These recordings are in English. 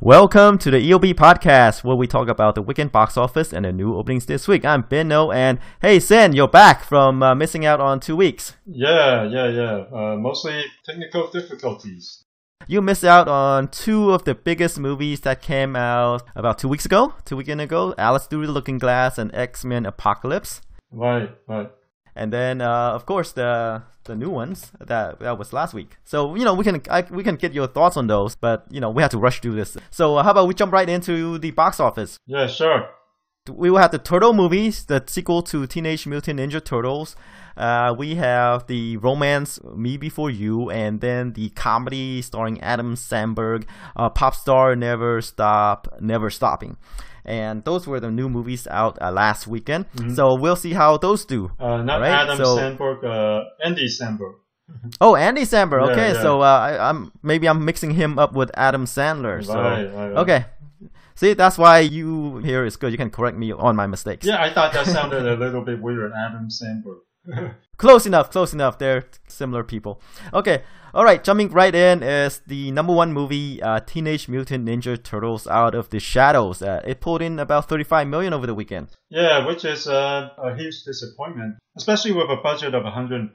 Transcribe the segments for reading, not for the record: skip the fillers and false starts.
Welcome to the EOB podcast, where we talk about the weekend box office and the new openings this week. I'm Benno, and hey, Sen, you're back from missing out on 2 weeks. Yeah. Mostly technical difficulties. You missed out on two of the biggest movies that came out about 2 weeks ago, 2 weekends ago, Alice Through the Looking Glass and X-Men Apocalypse. Right. And then, of course, the new ones that was last week. So we can get your thoughts on those, but we have to rush through this. So how about we jump right into the box office? Yeah, sure. We will have the Turtle movies, the sequel to Teenage Mutant Ninja Turtles. We have the romance Me Before You, and then the comedy starring Adam Samberg, Popstar, Never Stopping. And those were the new movies out last weekend. Mm-hmm. So we'll see how those do. Not right? Adam Samberg, Andy Samberg. Oh, Andy Samberg. Okay, yeah. So I'm mixing him up with Adam Sandler. So right. Okay. See, that's why you here is good. You can correct me on my mistakes. Yeah, I thought that sounded a little bit weird, Adam Samberg. Close enough. They're similar people. Okay. All right. Jumping right in is the number one movie, Teenage Mutant Ninja Turtles Out of the Shadows. It pulled in about $35 million over the weekend. Yeah, which is a huge disappointment, especially with a budget of $135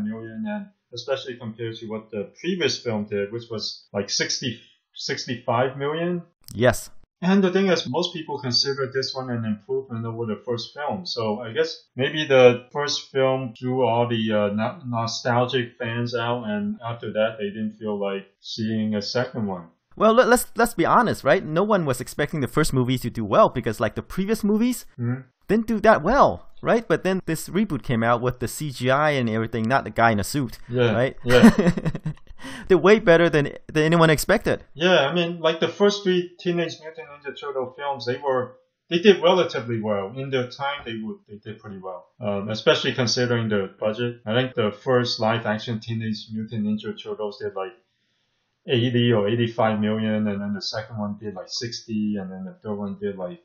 million, and especially compared to what the previous film did, which was like $65 million. Yes. And the thing is, most people consider this one an improvement over the first film. So I guess maybe the first film drew all the nostalgic fans out, and after that, they didn't feel like seeing a second one. Well, let's be honest, right? No one was expecting the first movie to do well because, like, the previous movies didn't do that well, right? But then this reboot came out with the CGI and everything, not the guy in a suit, right? Yeah. They're way better than anyone expected. Yeah, I mean, like the first three Teenage Mutant Ninja Turtle films, they did relatively well. In their time, they did pretty well, especially considering the budget. I think the first live-action Teenage Mutant Ninja Turtles did like 80 or 85 million, and then the second one did like 60, and then the third one did like,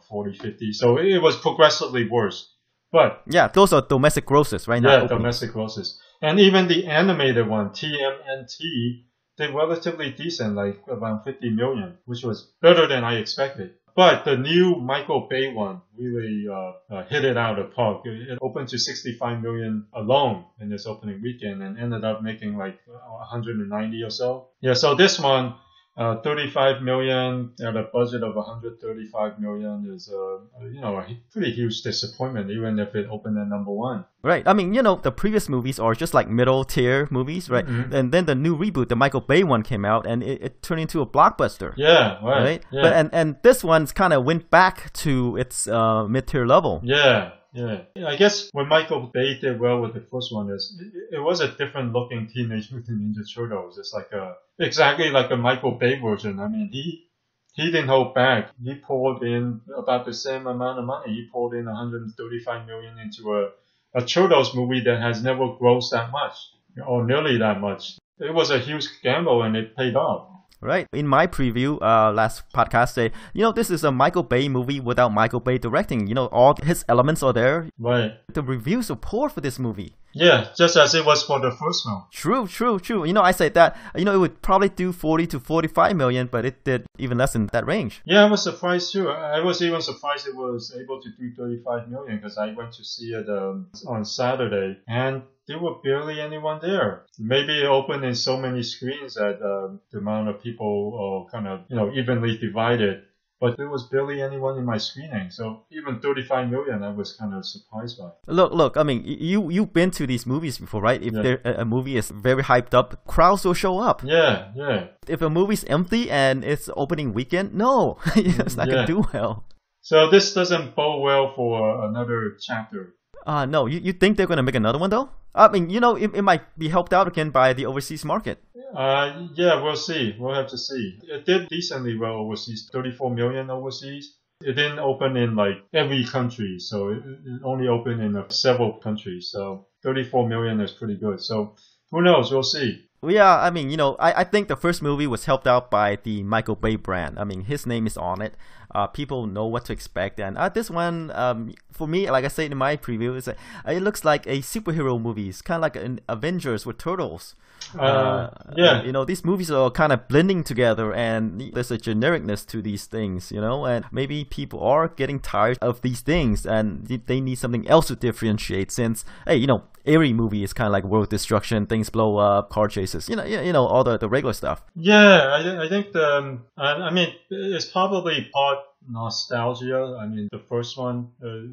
40, 50. So it was progressively worse. But yeah, those are domestic grosses, right? Yeah, domestic grosses. And even the animated one, TMNT, did relatively decent, like around 50 million, which was better than I expected. But the new Michael Bay one really hit it out of the park. It opened to 65 million alone in its opening weekend and ended up making like 190 or so. Yeah, so this one, 35 million at a budget of 135 million is a pretty huge disappointment, even if it opened at number one. Right. I mean, the previous movies are just like middle tier movies, right? Mm-hmm. And then the new reboot, the Michael Bay one, came out and it turned into a blockbuster. Yeah, right. Yeah. But and this one's kind of went back to its mid tier level. Yeah. I guess what Michael Bay did well with the first one is it was a different looking Teenage Mutant Ninja Turtles. It's like exactly like a Michael Bay version. I mean, he didn't hold back. He poured in about the same amount of money. He poured in 135 million into a Turtles movie that has never grossed that much or nearly that much. It was a huge gamble and it paid off. Right. In my preview, last podcast, say, this is a Michael Bay movie without Michael Bay directing. All his elements are there. Right. The reviews are poor for this movie. Yeah, just as it was for the first one. True. I said that, it would probably do 40 to 45 million, but it did even less in that range. Yeah, I was surprised too. I was even surprised it was able to do 35 million because I went to see it on Saturday and there were barely anyone there. Maybe it opened in so many screens that the amount of people kind of, evenly divided. But there was barely anyone in my screening. So even 35 million, I was kind of surprised by. Look, I mean, you've been to these movies before, right? If a movie is very hyped up, crowds will show up. Yeah. If a movie's empty and it's opening weekend, no, it's not going to do well. So this doesn't bode well for another chapter. No, you think they're going to make another one though? I mean, it might be helped out again by the overseas market. Yeah, we'll see. We'll have to see. It did decently well overseas, 34 million overseas. It didn't open in like every country, so it only opened in several countries. So 34 million is pretty good. So who knows? We'll see. Well, yeah, I mean, I think the first movie was helped out by the Michael Bay brand. I mean, his name is on it. People know what to expect. And this one, for me, like I said in my preview, it looks like a superhero movie. It's kind of like an Avengers with turtles. Yeah. These movies are kind of blending together, and there's a genericness to these things, and maybe people are getting tired of these things, and they need something else to differentiate. Since, hey, every movie is kind of like world destruction, things blow up, car chases, all the regular stuff. Yeah, I think I mean, it's probably part nostalgia. I mean, the first one,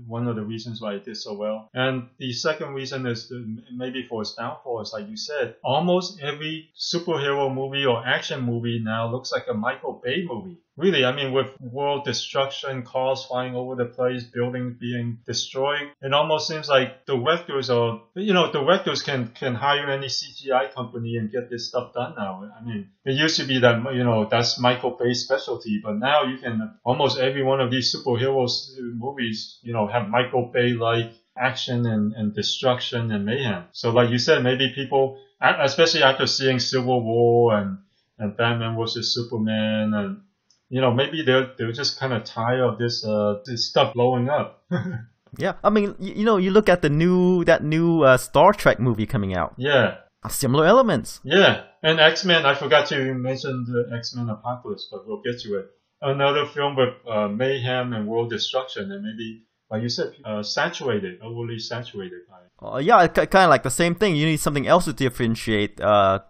one of the reasons why it did so well. And the second reason is maybe for its downfall is, like you said, almost every superhero movie or action movie now looks like a Michael Bay movie. Really, I mean, with world destruction, cars flying over the place, buildings being destroyed, it almost seems like directors can hire any CGI company and get this stuff done now. I mean, it used to be that, that's Michael Bay's specialty, but now you can, almost every one of these superheroes movies, have Michael Bay-like action and destruction and mayhem. So like you said, maybe people, especially after seeing Civil War and Batman vs. Superman, and maybe they're just kind of tired of this stuff blowing up. Yeah, I mean, you look at that new Star Trek movie coming out. Yeah, similar elements. Yeah, and X-Men. I forgot to mention the X-Men Apocalypse, but we'll get to it. Another film with mayhem and world destruction, and maybe, like you said, overly saturated by it. Yeah, kind of like the same thing. You need something else to differentiate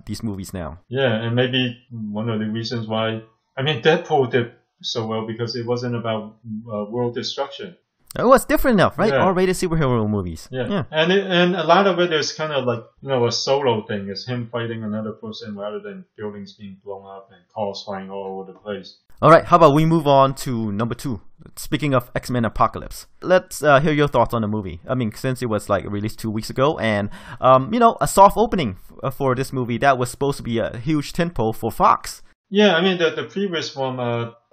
these movies now. Yeah, and maybe one of the reasons why. I mean, Deadpool did so well because it wasn't about world destruction. It was different enough, right? Yeah. R-rated superhero movies. Yeah. And a lot of it is kind of like, a solo thing. It's him fighting another person rather than buildings being blown up and cars flying all over the place. All right, how about we move on to number 2? Speaking of X-Men Apocalypse, let's hear your thoughts on the movie. I mean, since it was like released 2 weeks ago, and a soft opening for this movie that was supposed to be a huge tentpole for Fox. Yeah, I mean, the previous one,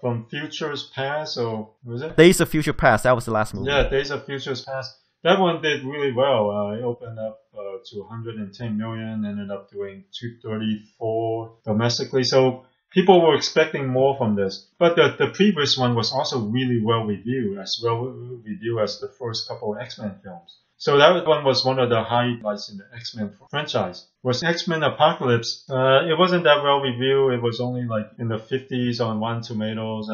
from Futures Past, or was it? Days of Future Past, that was the last movie. Yeah, Days of Futures Past. That one did really well. It opened up to 110 million, ended up doing 234 domestically. So people were expecting more from this. But the previous one was also really well reviewed as the first couple of X-Men films. So that one was one of the highlights in the X-Men franchise. Was X-Men Apocalypse. It wasn't that well reviewed. It was only like in the 50s on Rotten Tomatoes.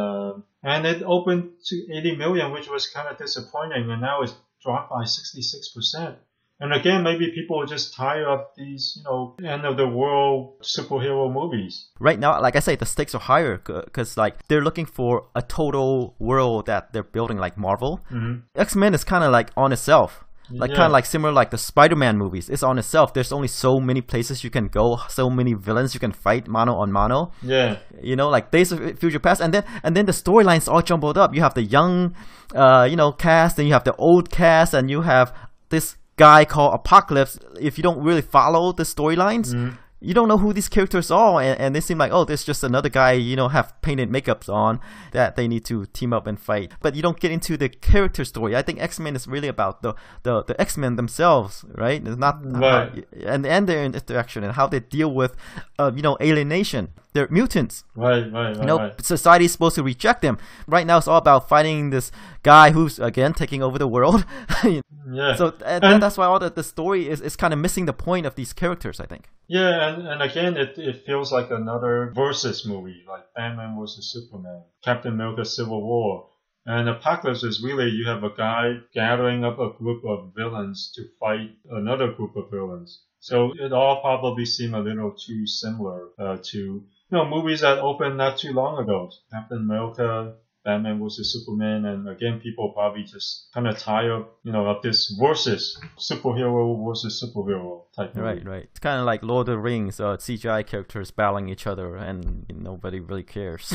And it opened to 80 million, which was kind of disappointing. And now it's dropped by 66%. And again, maybe people are just tired of these, end of the world superhero movies. Right now, like I say, the stakes are higher because like they're looking for a total world that they're building like Marvel. Mm-hmm. X-Men is kind of like on itself. Kind of like similar like the Spider-Man movies. It's on itself. There's only so many places you can go, so many villains you can fight mano on mano. Yeah. Like Days of Future Past, and then the storylines all jumbled up. You have the young, cast, and you have the old cast, and you have this guy called Apocalypse. If you don't really follow the storylines, you don't know who these characters are, and they seem like, oh, there's just another guy, have painted makeups on that they need to team up and fight. But you don't get into the character story. I think X-Men is really about the X-Men themselves, right? It's not right. And their interaction and how they deal with, alienation. They're mutants. Right. Society's supposed to reject them. Right now, it's all about fighting this guy who's again taking over the world. Yeah. So that's why all the story is kind of missing the point of these characters, I think. Yeah, and again, it feels like another versus movie, like Batman vs. Superman, Captain America Civil War. And Apocalypse is really, you have a guy gathering up a group of villains to fight another group of villains. So it all probably seemed a little too similar to movies that opened not too long ago. Captain America, Batman vs. Superman, and again, people probably just kind of tired, of this versus superhero versus superhero type movie. Right. It's kind of like Lord of the Rings, CGI characters battling each other, and nobody really cares.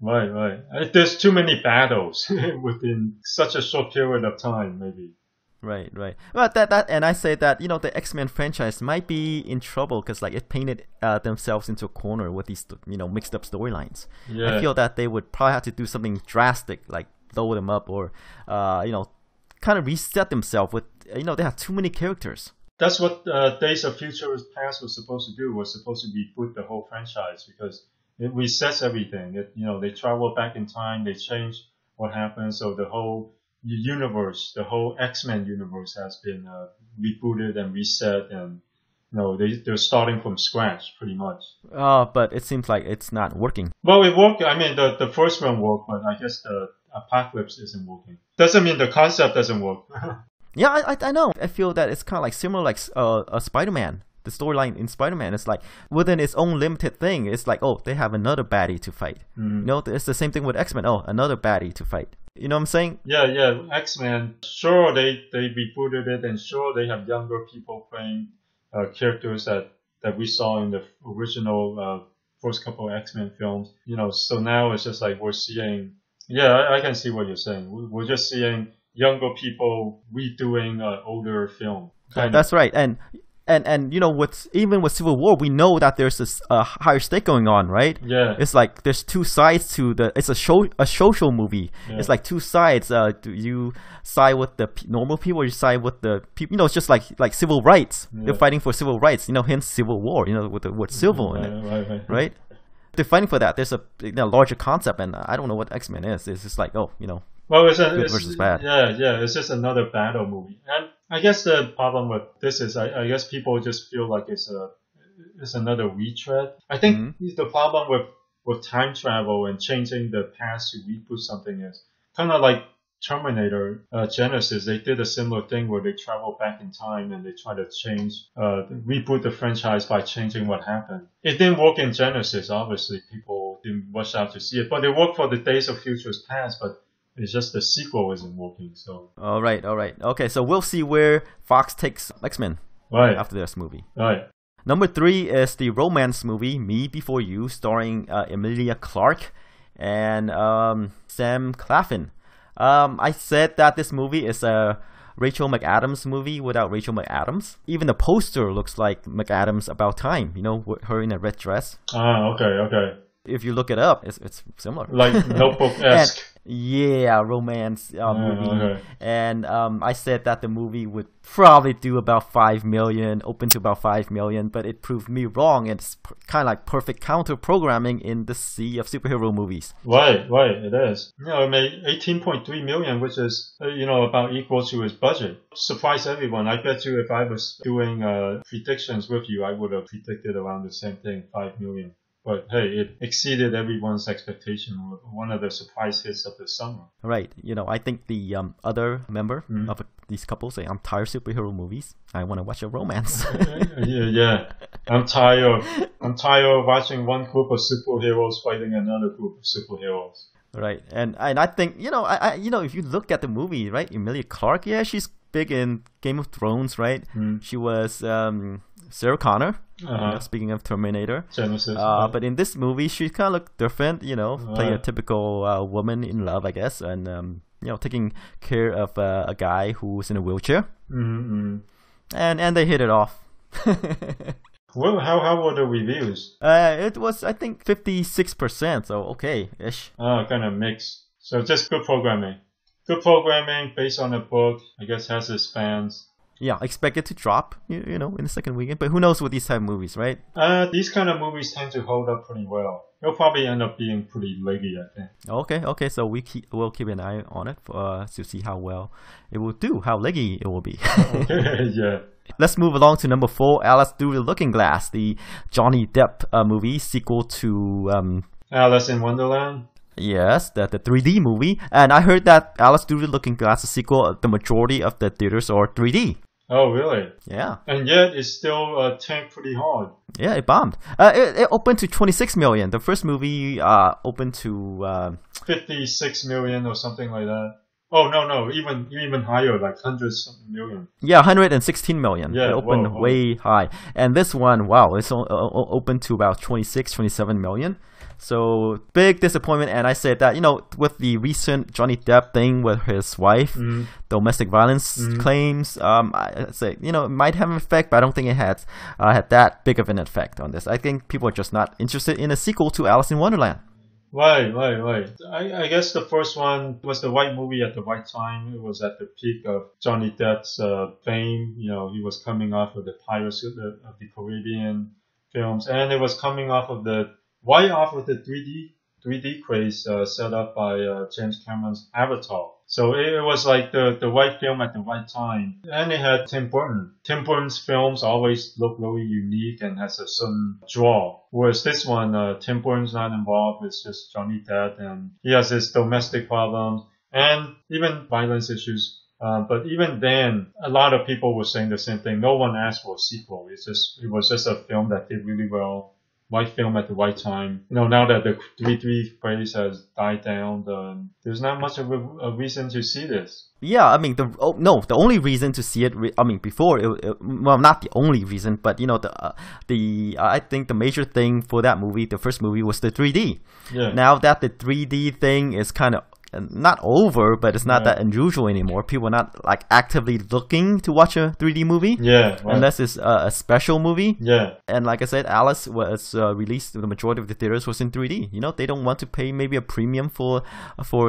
Right. There's too many battles within such a short period of time, maybe. Right. Well, that, and I say that the X-Men franchise might be in trouble because like it painted themselves into a corner with these mixed up storylines. Yeah. I feel that they would probably have to do something drastic, like blow them up or kind of reset themselves with they have too many characters. That's what Days of Future Past was supposed to do. Was supposed to reboot the whole franchise because it resets everything. They travel back in time, they change what happened, so the whole universe, the whole X-Men universe has been rebooted and reset, and they're starting from scratch pretty much. But it seems like it's not working. Well, it worked. I mean, the first one worked, but I guess the Apocalypse isn't working. Doesn't mean the concept doesn't work. Yeah, I know. I feel that it's kind of like similar like a Spider-Man. The storyline in Spider-Man is like within its own limited thing. It's like, oh, they have another baddie to fight. It's the same thing with X-Men. Oh, another baddie to fight. You know what I'm saying? Yeah. X-Men, sure, they rebooted it, and sure, they have younger people playing characters that we saw in the original first couple of X-Men films. So now it's just like we're seeing. Yeah, I can see what you're saying. We're just seeing younger people redoing an older film. That's right. And even with Civil War, we know that there's this higher stake going on, right? Yeah. It's like there's two sides to it's a social movie. Yeah. It's like two sides. Do you side with the normal people or you side with the people? It's just like civil rights. Yeah. They're fighting for civil rights. Hence Civil War. With the word civil in it, right? They're fighting for that. There's a larger concept, and I don't know what X-Men is. It's just like, well, it's good versus bad. Yeah. It's just another battle movie, and I guess the problem with this is, I guess people just feel like it's another retread. I think the problem with time travel and changing the past to reboot something is kind of like Terminator Genesis. They did a similar thing where they travel back in time and they try to reboot the franchise by changing what happened. It didn't work in Genesis. Obviously, people didn't rush out to see it, but it worked for the Days of Futures Past. But it's just the sequel isn't working. So all right. Okay, so we'll see where Fox takes X-Men after this movie. Right. Number 3 is the romance movie Me Before You, starring Emilia Clarke and Sam Claflin. I said that this movie is a Rachel McAdams movie without Rachel McAdams. Even the poster looks like McAdams About Time, with her in a red dress. Okay. If you look it up, it's similar. Like Notebook-esque. Yeah, romance movie. Okay. And I said that the movie would probably do about 5 million, open to about 5 million, but it proved me wrong. It's kind of like perfect counter-programming in the sea of superhero movies. Right, it is. It made 18.3 million, which is, about equal to its budget. Surprised everyone. I bet you if I was doing predictions with you, I would have predicted around the same thing, 5 million. But hey, it exceeded everyone's expectation. One of the surprise hits of the summer. Right. I think the other member of these couples say, I'm tired of superhero movies. I want to watch a romance. Yeah. I'm tired of watching one group of superheroes fighting another group of superheroes. Right. And I think, if you look at the movie, right, Emilia Clarke, yeah, she's big in Game of Thrones, right? She was Sarah Connor. Speaking of Terminator, Genesis, but in this movie, she kind of looked different. Play a typical woman in love, I guess, and taking care of a guy who's in a wheelchair. And they hit it off. Well, how were the reviews? It was, I think, 56%. So okay-ish. Kind of mixed. So just good programming. Good programming based on a book. I guess has its fans. Yeah, expect it to drop, in the second weekend. But who knows with these type of movies, right? These kind of movies tend to hold up pretty well. It'll probably end up being pretty leggy, I think. Okay. So we'll keep an eye on it to see how well it will do, how leggy it will be. Okay, yeah. Let's move along to number 4, Alice Through the Looking Glass, the Johnny Depp movie sequel to Alice in Wonderland. Yes, the 3D movie. And I heard that Alice Through the Looking Glass sequel, the majority of the theaters are 3D. Oh, really? Yeah. And yet it's still tanked pretty hard. Yeah, it bombed. It opened to 26 million. The first movie opened to 56 million or something like that. Oh, no, even higher, like 100-something million. Yeah, 116 million. Yeah, it opened way high. And this one, wow, it's open to about 26, 27 million. So big disappointment. And I said that, with the recent Johnny Depp thing with his wife, domestic violence claims, I say, it might have an effect, but I don't think it had that big of an effect on this. I think people are just not interested in a sequel to Alice in Wonderland. Right. I guess the first one was the right movie at the right time. It was at the peak of Johnny Depp's fame. You know, he was coming off of the Pirates of the Caribbean films, and it was coming off of the right off of the 3D craze set up by James Cameron's Avatar. So it was like the right film at the right time. And it had Tim Burton. Tim Burton's films always look very unique and has a certain draw. Whereas this one, Tim Burton's not involved. It's just Johnny Depp, and he has his domestic problems and even violence issues. But even then, a lot of people were saying the same thing. No one asked for a sequel. It was just a film that did really well. Right film at the right time. You know, now that the 3D craze has died down, there's not much of a reason to see this. Yeah, I mean, the only reason to see it, before, well, not the only reason, but, you know, I think the major thing for that movie, the first movie, was the 3D. Yeah. Now that the 3D thing is kind of not over, but it's not that unusual anymore. People are not like actively looking to watch a 3D movie, unless it's a special movie. Yeah. And like I said, Alice was released. The majority of the theaters was in 3D. You know, they don't want to pay maybe a premium for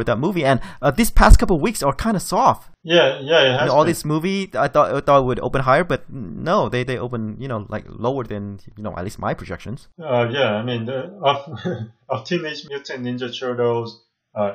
that movie. And these past couple of weeks are kind of soft. Yeah, it has all these movies I thought would open higher, but no, they open, you know, like lower than, you know, at least my projections. I mean, of Teenage Mutant Ninja Turtles,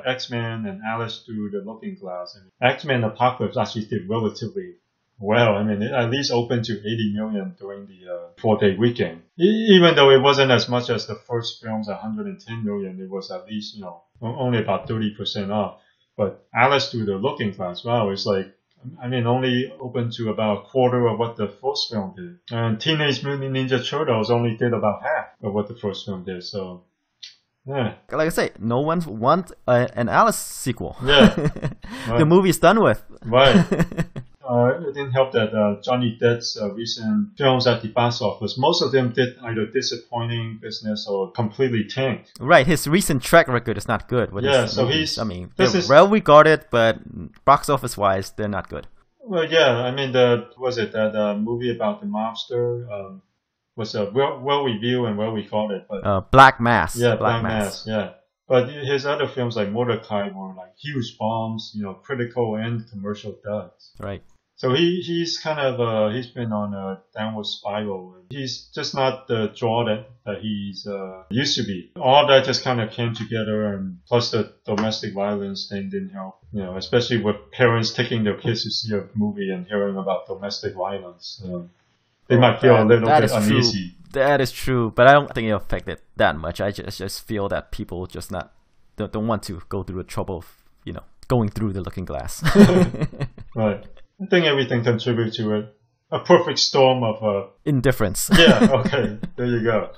X-Men, and Alice Through the Looking Glass. I mean, X-Men Apocalypse actually did relatively well. I mean, it at least opened to 80 million during the 4-day weekend. Even though it wasn't as much as the first film's 110 million, it was at least, you know, only about 30% off. But Alice Through the Looking Glass, wow, it's like, I mean, only opened to about a quarter of what the first film did. And Teenage Mutant Ninja Turtles only did about half of what the first film did, so... Yeah. Like I say, no one wants an Alice sequel. Yeah. Right. The movie's done with. Right. It didn't help that Johnny Depp's recent films at the box office, most of them did either disappointing business or completely tanked. Right. His recent track record is not good. So movies. I mean, they're well regarded, but box office wise, they're not good. Well, yeah. I mean, that movie about the mobster? Was well reviewed and well regarded, but Black Mass. Yeah, Black Mass. Yeah, but his other films like Mordecai were like huge bombs, you know, critical and commercial duds. Right. So he's kind of he's been on a downward spiral. He's just not the draw that he's used to be. All that just kind of came together, and plus the domestic violence thing didn't help. You know, especially with parents taking their kids to see a movie and hearing about domestic violence. They might feel a little bit uneasy. That is true, but I don't think it affected that much. I just feel that people just don't want to go through the trouble of, you know, going through the looking glass. Right. I think everything contributes to it. A perfect storm of indifference. Yeah. Okay. There you go.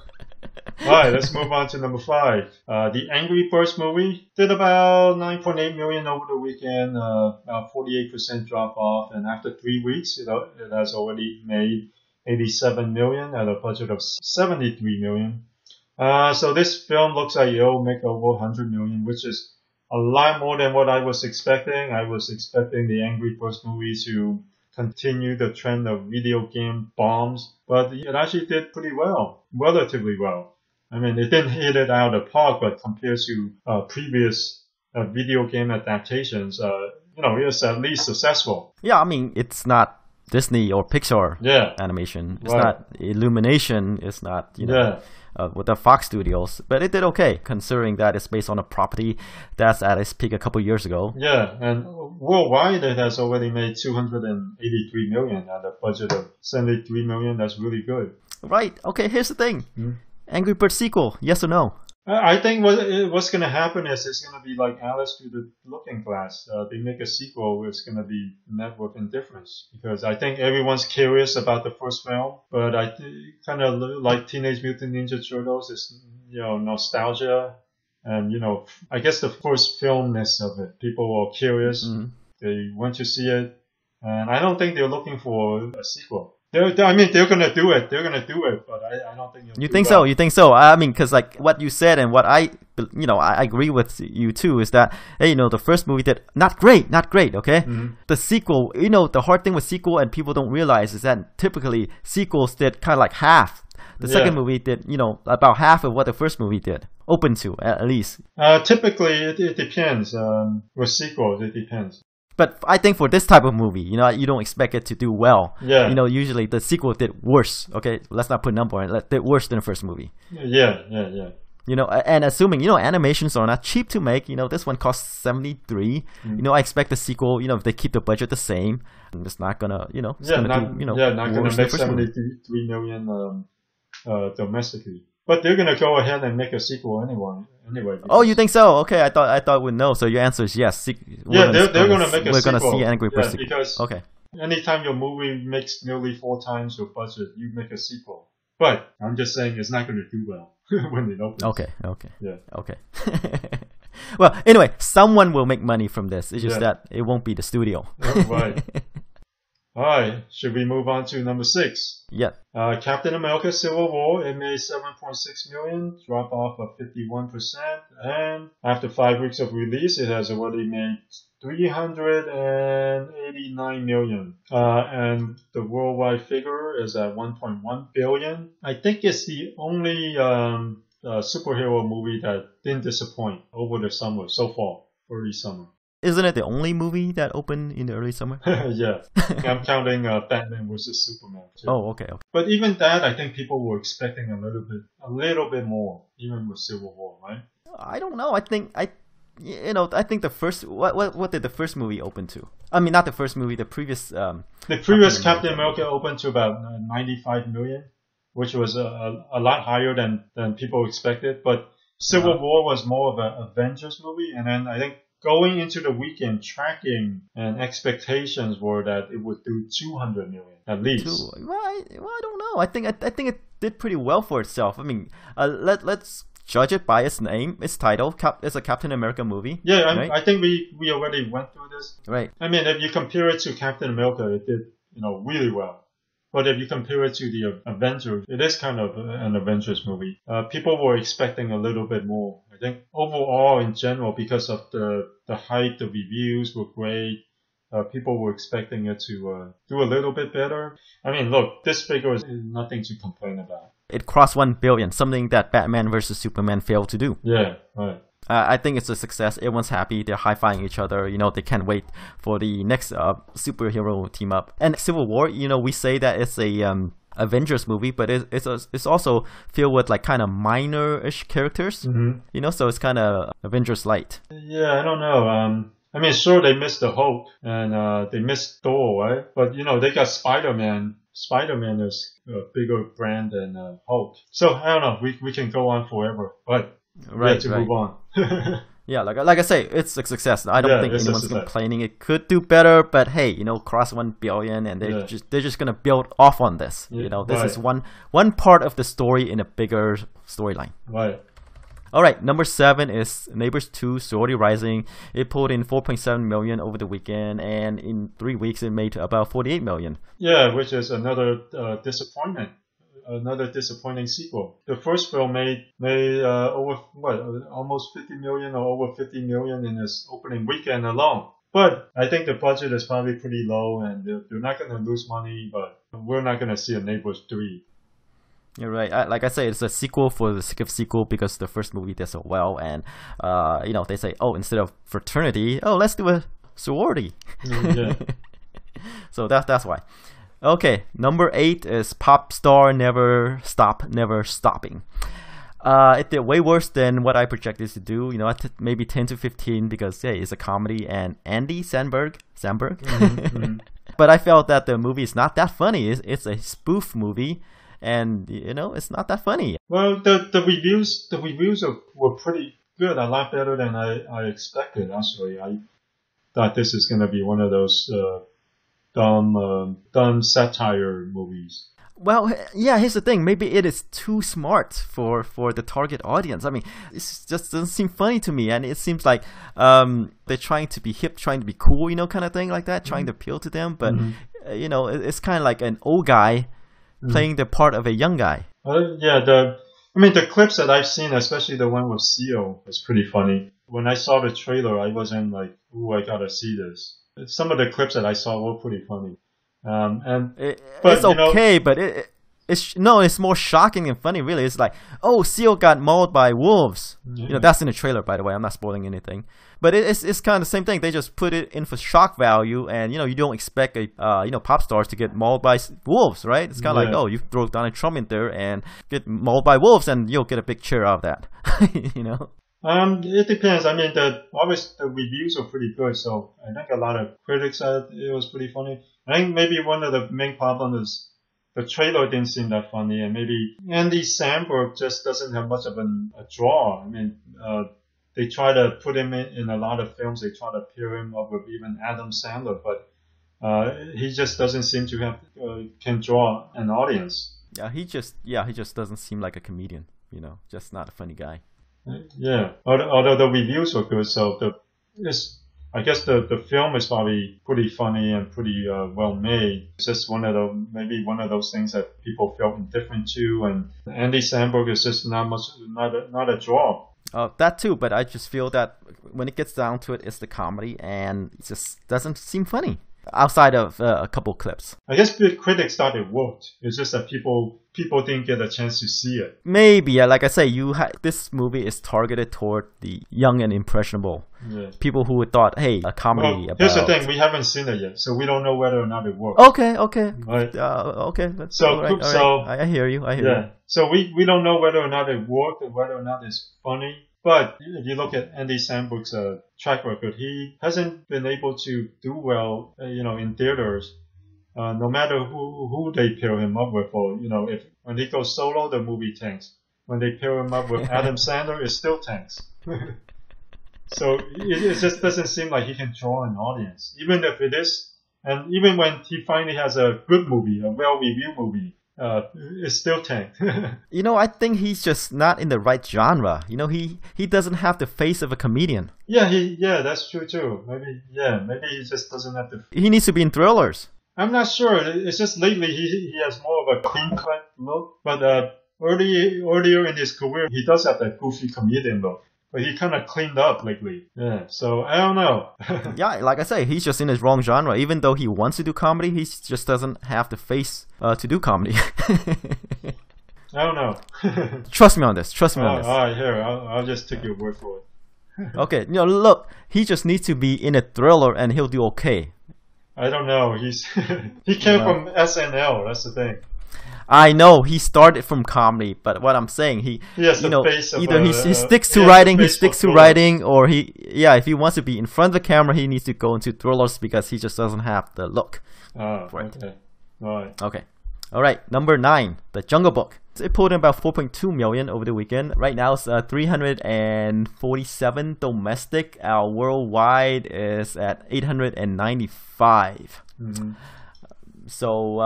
All right, let's move on to number 5. The Angry Birds movie did about 9.8 million over the weekend, about 48% drop off, and after 3 weeks, it has already made 87 million at a budget of 73 million. So this film looks like it'll make over 100 million, which is a lot more than what I was expecting. I was expecting the Angry Birds movie to continue the trend of video game bombs, but it actually did pretty well, relatively well. I mean, it didn't hit it out of the park, but compared to previous video game adaptations, you know, it's at least successful. Yeah, I mean, it's not Disney or Pixar animation. It's not Illumination. It's not, you know, with the Fox Studios. But it did okay, considering that it's based on a property that's at its peak a couple years ago. Yeah, and worldwide it has already made 283 million at a budget of 73 million. That's really good. Right. Okay, here's the thing. Angry Birds sequel, yes or no? I think what's going to happen is it's going to be like Alice Through the Looking Glass. They make a sequel, it's going to be met with indifference. Because I think everyone's curious about the first film, but I kind of like Teenage Mutant Ninja Turtles. It's, you know, nostalgia. And, you know, I guess the first filmness of it. People are curious. They want to see it. And I don't think they're looking for a sequel. I mean, they're gonna do it. They're gonna do it, but I don't think. You think so? You think so? I mean, because like what you said and what I agree with you too is that hey, the first movie did not great. Okay, the sequel. The hard thing with sequel and people don't realize is that typically sequels did kind of like half. The second movie did about half of what the first movie did. Open to at least. Typically, it depends. With sequels, it depends. But I think for this type of movie, you don't expect it to do well. Yeah. Usually the sequel did worse. Okay, let's not put a number on it. It did worse than the first movie. Yeah. And assuming, animations are not cheap to make, this one costs 73. I expect the sequel, if they keep the budget the same, it's not gonna, not gonna make 73 million domestically. But they're gonna go ahead and make a sequel anyway. Oh, you think so? Okay, I thought we'd know. So your answer is yes. They're gonna make a sequel. We're gonna see Angry Birds sequel. Because okay. Anytime your movie makes nearly 4 times your budget, you make a sequel. But I'm just saying it's not gonna do well when it opens. Okay. Yeah. Okay. Well, anyway, someone will make money from this. It's just that it won't be the studio. Right. Alright, should we move on to number 6? Yeah. Captain America Civil War, it made 7.6 million, drop off of 51%, and after 5 weeks of release, it has already made 389 million. And the worldwide figure is at 1.1 billion. I think it's the only superhero movie that didn't disappoint over the summer, so far, early summer. Isn't it the only movie that opened in the early summer? Yeah. I'm counting Batman vs Superman too. Oh, okay. But even that, I think people were expecting a little bit more, even with Civil War, right? I don't know. I think the first what did the first movie open to? I mean, not the first movie. The previous. The previous Captain America opened to about 95 million, which was a lot higher than people expected. But Civil War was more of an Avengers movie, and then I think. Going into the weekend, tracking and expectations were that it would do 200 million at least. Well, I don't know. I think it did pretty well for itself. I mean, let's judge it by its name, its title. It's a Captain America movie. Yeah, right? I think we already went through this. Right. I mean, if you compare it to Captain America, it did really well. But if you compare it to the Avengers, it is kind of an Avengers movie. People were expecting a little bit more. I think overall, in general, because of the hype, the reviews were great. People were expecting it to do a little bit better. I mean, look, this figure is nothing to complain about. It crossed 1 billion, something that Batman vs Superman failed to do. Yeah, right. I think it's a success. Everyone's happy. They're high-fiving each other. They can't wait for the next superhero team up. And Civil War, we say that it's a Avengers movie, but it's also filled with like kind of minor-ish characters. Mm-hmm. So it's kind of Avengers light. Yeah, I don't know. I mean, sure, they missed the Hulk and they missed Thor, right? But they got Spider-Man. Spider-Man is a bigger brand than Hulk. So I don't know. We can go on forever, but. Right. Move on. Yeah, like I say, it's a success. I don't think anyone's complaining. It could do better, but hey, cross 1 billion, and they're just gonna build off on this. This is one part of the story in a bigger storyline. Right. All right, number 7 is Neighbors 2: Sorority Rising. It pulled in 4.7 million over the weekend, and in 3 weeks, it made about 48 million. Yeah, which is another disappointment. Another disappointing sequel. The first film made over almost 50 million or over 50 million in its opening weekend alone. But I think the budget is probably pretty low, and they're not going to lose money. But we're not going to see a Neighbors 3. You're right. Like I say, it's a sequel for the sake of sequel because the first movie did so well, and they say, instead of fraternity, let's do a sorority. Yeah. So that's why. Okay, number 8 is Popstar Never Stop, Never Stopping. It did way worse than what I projected to do. Maybe 10 to 15 because hey, it's a comedy and Andy Samberg. Mm-hmm. But I felt that the movie is not that funny. It's a spoof movie, and it's not that funny. Well, the reviews were pretty good. A lot better than I expected. Actually, I thought this is going to be one of those. Dumb satire movies. Well, yeah, here's the thing. Maybe it is too smart for the target audience. I mean, it just doesn't seem funny to me. And it seems like they're trying to be hip, trying to be cool, kind of thing like that, trying to appeal to them. But it's kind of like an old guy playing the part of a young guy. Yeah, the clips that I've seen, especially the one with Seal, is pretty funny. When I saw the trailer, I wasn't like, "Ooh, I gotta see this." Some of the clips that I saw were pretty funny. It's okay, but it's more shocking than funny, really. It's like, oh, Seal got mauled by wolves. That's in the trailer, by the way. I'm not spoiling anything. But it's kind of the same thing. They just put it in for shock value, and you don't expect a Popstars to get mauled by wolves, right? It's kind of like, oh, you throw Donald Trump in there and get mauled by wolves, and you'll get a big cheer out of that. It depends. I mean, the reviews are pretty good, so I think a lot of critics said it was pretty funny. I think maybe one of the main problems is the trailer didn't seem that funny, and maybe Andy Samberg just doesn't have much of a draw. I mean, they try to put him in a lot of films. They try to pair him up with even Adam Sandler, but he just doesn't seem to have can draw an audience. Yeah, he just doesn't seem like a comedian. Just not a funny guy. Yeah, although the reviews were good, so I guess the film is probably pretty funny and pretty well made. It's just maybe one of those things that people felt indifferent to, and Andy Samberg is just not a draw. That too, but I just feel that when it gets down to it, it's the comedy, and it just doesn't seem funny outside of a couple clips. I guess the critics thought it worked. It's just that people didn't get a chance to see it. Maybe, like I say, this movie is targeted toward the young and impressionable. Yeah. People who thought, hey, a comedy about... Here's the thing, we haven't seen it yet, so we don't know whether or not it works. Okay. Right. Okay. So, all right. I hear you. So we don't know whether or not it worked or whether or not it's funny. But if you look at Andy Samberg's track record, he hasn't been able to do well, in theaters. No matter who they pair him up with, or if when he goes solo, the movie tanks. When they pair him up with Adam Sandler, it still tanks. So it just doesn't seem like he can draw an audience, even if it is. And even when he finally has a good movie, a well-reviewed movie, it's still tanked. I think he's just not in the right genre. He doesn't have the face of a comedian. Yeah, that's true too. Maybe he just doesn't have the. He needs to be in thrillers. I'm not sure. It's just lately he has more of a clean-cut look, but earlier in his career he does have that goofy comedian look. But he kind of cleaned up lately. Yeah, so I don't know. Yeah, like I say, he's just in his wrong genre. Even though he wants to do comedy, he just doesn't have the face to do comedy. I don't know. Trust me on this. All right, here, I'll just take your word for it. Okay, look, he just needs to be in a thriller and he'll do okay. I don't know. He came from SNL. That's the thing. I know he started from comedy, but what I'm saying, he either he sticks to writing, or if he wants to be in front of the camera, he needs to go into thrillers because he just doesn't have the look for it. Okay. Right. Okay. All right. Number 9, The Jungle Book. It pulled in about 4.2 million over the weekend. Right now it's 347 domestic. Our worldwide is at 895. Mm-hmm. So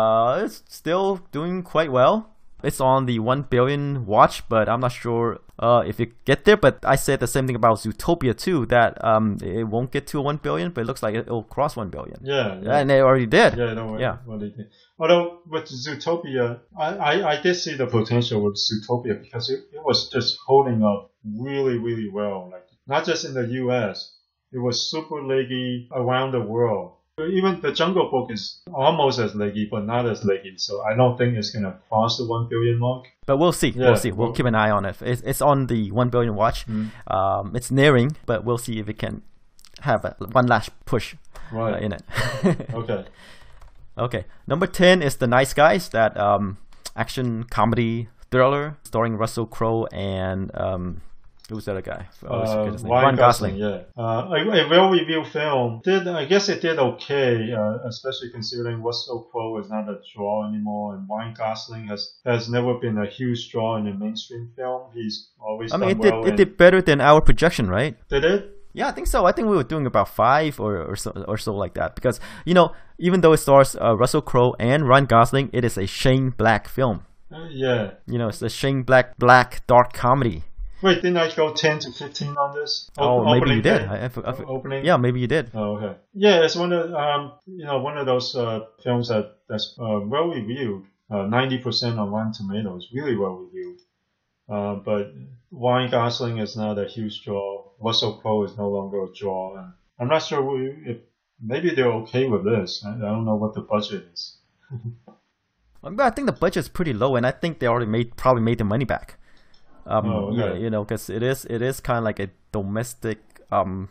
it's still doing quite well. It's on the 1 billion watch, but I'm not sure if it get there. But I said the same thing about Zootopia too, that it won't get to 1 billion, but it looks like it'll cross 1 billion. Yeah. And they already did. Yeah. Well, they did. Although with Zootopia, I did see the potential with Zootopia because it was just holding up really, really well. Like not just in the U.S., it was super leggy around the world. Even The Jungle Book is almost as leggy, but not as leggy. So I don't think it's going to cross the 1 billion mark. But we'll see. Yeah, we'll keep an eye on it. It's on the 1 billion watch. It's nearing, but we'll see if it can have one last push in it. Okay. Number 10 is The Nice Guys, that action comedy thriller starring Russell Crowe and who's the other guy? Ryan Gosling. Yeah. A well-reviewed film. I guess it did okay, especially considering Russell Crowe is not a draw anymore, and Ryan Gosling has never been a huge draw in a mainstream film. He's always it did better than our projection, right? Did it? Yeah, I think so. I think we were doing about 5 or so like that. Because, even though it stars Russell Crowe and Ryan Gosling, it is a Shane Black film. Yeah. It's a Shane Black dark comedy. Wait, didn't I go 10 to 15 on this? Oh, maybe you did. Opening? Yeah, maybe you did. Oh, okay. Yeah, it's one of one of those films that's well reviewed. 90% on Rotten Tomatoes, really well reviewed. But Ryan Gosling is not a huge draw. Russell Crowe is no longer a draw. And I'm not sure if maybe they're okay with this. I don't know what the budget is. I think the budget's pretty low, and I think they already probably made the money back. Okay. Yeah, because it is kind of like a domestic, kind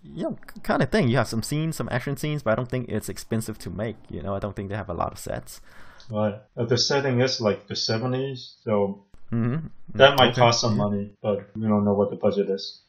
of thing. You have some action scenes, but I don't think it's expensive to make. I don't think they have a lot of sets. Right. The setting is like the 70s, so that might cost some money, but we don't know what the budget is.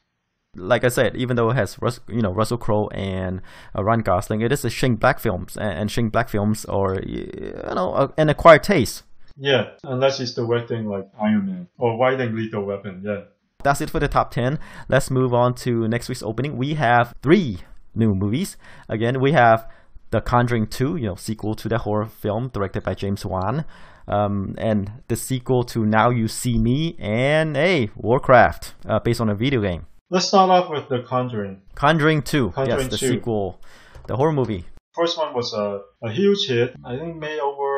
Like I said, even though it has Russell Crowe and Ryan Gosling, it is a Shane Black films, and Shane Black films are an acquired taste. Yeah, unless he's directing like Iron Man or writing Lethal Weapon. Yeah. That's it for the top 10. Let's move on to next week's opening. We have 3 new movies. Again, we have The Conjuring 2, sequel to the horror film directed by James Wan, and the sequel to Now You See Me, and Warcraft, based on a video game. Let's start off with The Conjuring. Conjuring 2, Conjuring yes, the 2. Sequel, the horror movie. First one was a huge hit. I think made over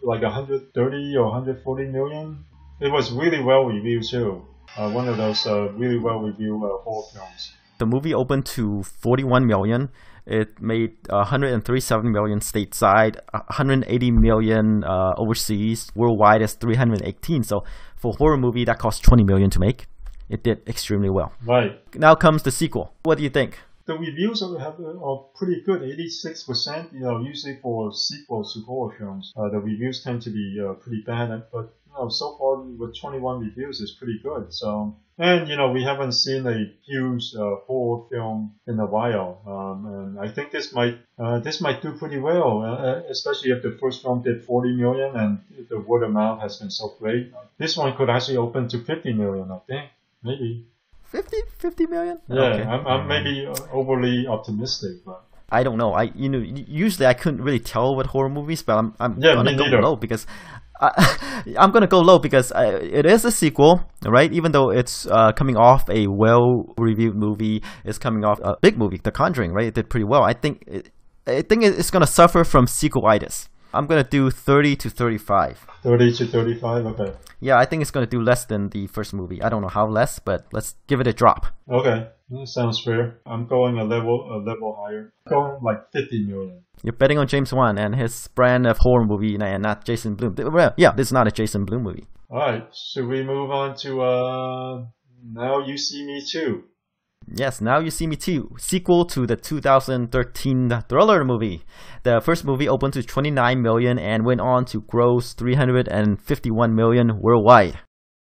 like 130 or 140 million. It was really well reviewed too. One of those really well reviewed horror films. The movie opened to 41 million. It made 137 million stateside, 180 million overseas. Worldwide is 318. So for a horror movie, that cost 20 million to make. It did extremely well. Right. Now comes the sequel. What do you think? The reviews are pretty good, 86%. Usually for sequels to horror films, the reviews tend to be pretty bad. But so far with 21 reviews, it's pretty good. So, and we haven't seen a huge horror film in a while, and I think this might do pretty well, especially if the first film did 40 million and the word of mouth has been so great. This one could actually open to 50 million, I think, maybe. 50 million? Yeah, okay. I'm maybe overly optimistic, but I don't know. Usually I couldn't really tell with horror movies, but I'm gonna go low because I'm gonna go low because it is a sequel, right? Even though it's coming off a well-reviewed movie, it's coming off a big movie, The Conjuring, right? It did pretty well. I think it's gonna suffer from sequelitis. I'm gonna do 30 to 35. 30 to 35, okay. Yeah, I think it's gonna do less than the first movie. I don't know how less, but let's give it a drop. Okay, that sounds fair. I'm going a level higher. I'm going like 50 million. You're betting on James Wan and his brand of horror movie, and not Jason Blum. Well, yeah, this is not a Jason Blum movie. All right, should we move on to Now You See Me Too? Yes, Now You See Me Too, sequel to the 2013 Thriller movie. The first movie opened to 29 million and went on to gross 351 million worldwide.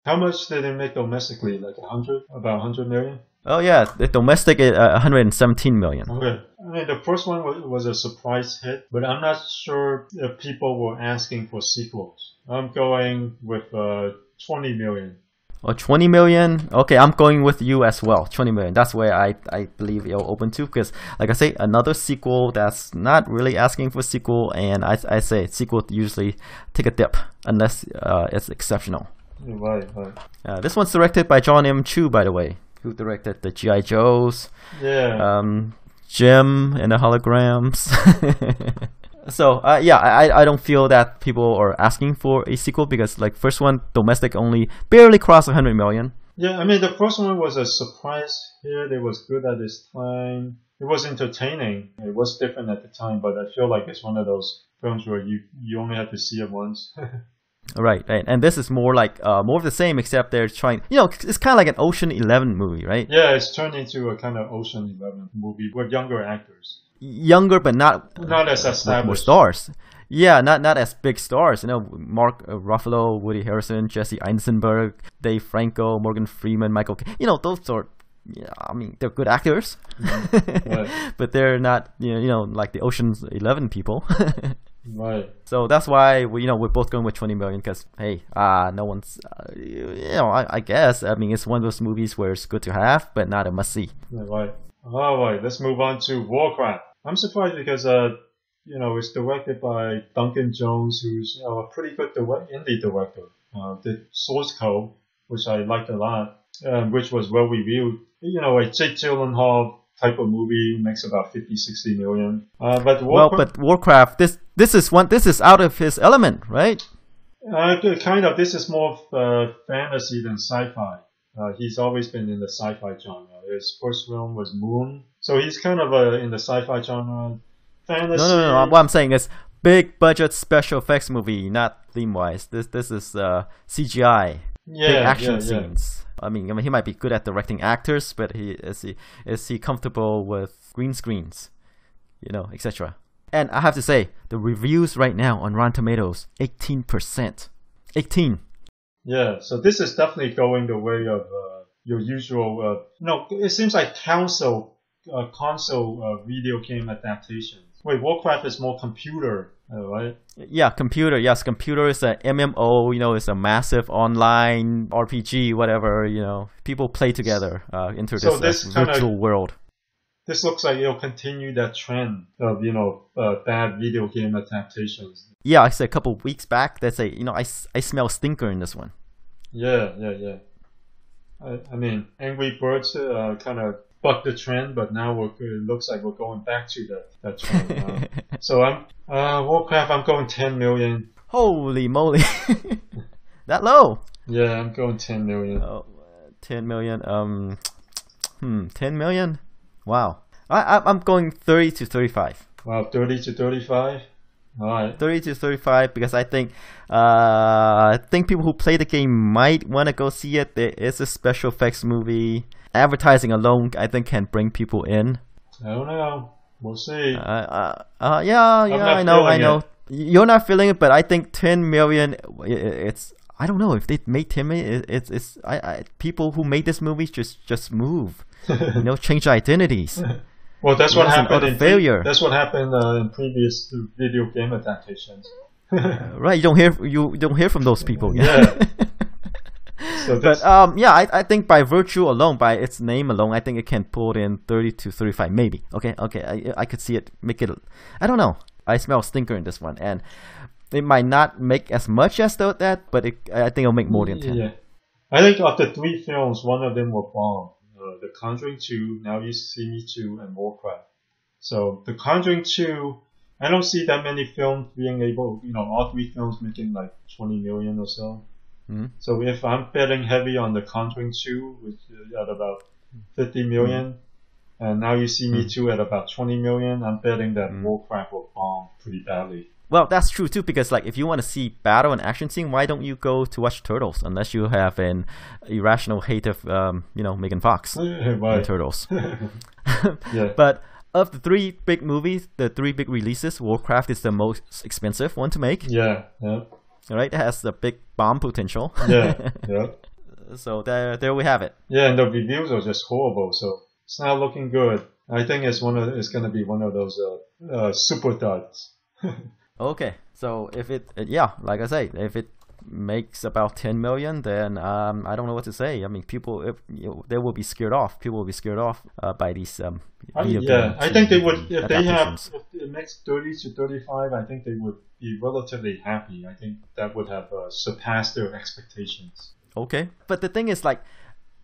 How much did it make domestically? Like 100? About 100 million? Oh yeah, the domestic is 117 million. Okay. I mean, the first one was a surprise hit, but I'm not sure if people were asking for sequels. I'm going with 20 million. Oh, 20 million? Okay, I'm going with you as well. 20 million. That's where I believe it'll open to. Because, like I say, another sequel that's not really asking for sequel. And I say sequel usually take a dip unless it's exceptional. Right. This one's directed by John M. Chu, by the way, who directed the G.I. Joes. Yeah. Jim and the Holograms. So I don't feel that people are asking for a sequel because like first one domestic only barely crossed 100 million. Yeah, I mean the first one was a surprise hit. It was good at its time. It was entertaining. It was different at the time, but I feel like it's one of those films where you only have to see it once. Right. And this is more like more of the same, except they're trying. It's kind of like an Ocean 11 movie, right? Yeah, it's turned into a kind of Ocean 11 movie with younger actors. Younger, but not as established. More stars. Yeah, not as big stars. Mark Ruffalo, Woody Harrelson, Jesse Eisenberg, Dave Franco, Morgan Freeman, Michael. Those are. Yeah, I mean they're good actors, Right. but they're not. Like the Ocean's 11 people. Right. So that's why we're both going with 20 million because hey, no one's. I guess it's one of those movies where it's good to have, but not a must see. Right. All right. Let's move on to Warcraft. I'm surprised because it's directed by Duncan Jones, who's a pretty good indie director. Did Source Code, which I liked a lot. which was well reviewed. You know, a Jake Gyllenhaal type of movie makes about 50, 60 million. But Warcraft, this is out of his element, right? Kind of. This is more fantasy than sci-fi. He's always been in the sci-fi genre. His first film was Moon, so he's kind of in the sci-fi genre. Fantasy. No. What I'm saying is big budget special effects movie, not theme wise. This is CGI, big action scenes. I mean, he might be good at directing actors, but is he comfortable with green screens, etc. And I have to say, the reviews right now on Rotten Tomatoes, 18%, 18. Yeah, so this is definitely going the way of your usual. It seems like console video game adaptations. Wait, Warcraft is more computer, right? Yeah, computer. Yes, computer is a MMO. It's a massive online RPG. Whatever. People play together into this virtual world. This looks like it'll continue that trend of bad video game adaptations. Yeah, I said a couple of weeks back. That's I smell stinker in this one. Yeah. I mean, Angry Birds kind of bucked the trend, but now it looks like we're going back to that trend. So Warcraft, I'm going 10 million. Holy moly, that low? Yeah, I'm going 10 million. 10 million. 10 million. Wow. I'm going 30 to 35. Wow, 30 to 35. All right. 30 to 35 because I think people who play the game might want to go see it. There is a special effects movie. Advertising alone, I think, can bring people in. I don't know. We'll see. I know. You're not feeling it, but I think 10 million. It's. I don't know if they made 10 million. It's. People who made this movie just move. Change identities. Well, that's what happened in failure. That's what happened in previous video game adaptations. Right, you don't hear from those people. Yeah. I think by virtue alone, by its name alone, I think it can pull in 30 to 35, maybe. Okay, I could see it make it. I don't know. I smell stinker in this one, and it might not make as much as that, but I think it'll make more than 10. Yeah, I think of the 3 films, one of them will bomb. The Conjuring 2, Now You See Me 2, and Warcraft. So the Conjuring 2, I don't see that many films being able, all 3 films making like 20 million or so. Mm-hmm. So if I'm betting heavy on the Conjuring 2, which is at about 50 million, and Now You See Me 2 at about 20 million, I'm betting that Warcraft will bomb pretty badly. Well, that's true too, because if you want to see battle and action scene, why don't you go to watch Turtles? Unless you have an irrational hate of, Megan Fox and Turtles. Yeah. But of the 3 big movies, the 3 big releases, Warcraft is the most expensive one to make. Yeah. Right, it has the big bomb potential. Yeah. So there we have it. Yeah, and the reviews are just horrible, so it's not looking good. I think it's going to be one of those super duds. Okay, so if like I say, if it makes about 10 million, then I don't know what to say. I mean, people, they will be scared off. People will be scared off by these I think they would, if it makes 30 to 35, I think they would be relatively happy. I think that would have surpassed their expectations. Okay, but the thing is,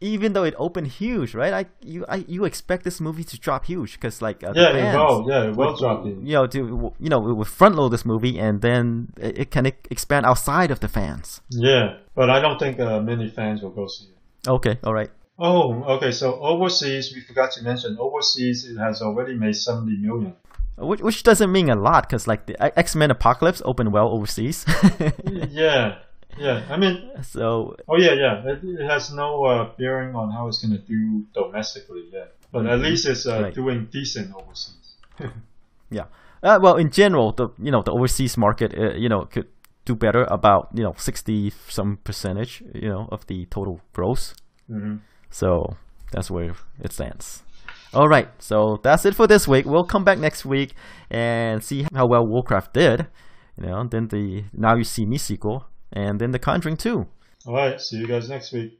even though it opened huge, right? You expect this movie to drop huge because the fans, it will drop. We front load this movie and then it can expand outside of the fans. Yeah, but I don't think many fans will go see it. Okay, all right. Oh, okay. So overseas, we forgot to mention overseas. It has already made 70 million. Which doesn't mean a lot because the X-Men Apocalypse opened well overseas. Yeah, I mean, so. Oh yeah. It has no bearing on how it's going to do domestically. Yeah, but at least it's doing decent overseas. Yeah. Well, in general, the overseas market, could do better, about 60 some percentage, of the total gross. Mm-hmm. So that's where it stands. All right, so that's it for this week. We'll come back next week and see how well Warcraft did. Then the Now You See Me sequel. And then The Conjuring 2. All right. See you guys next week.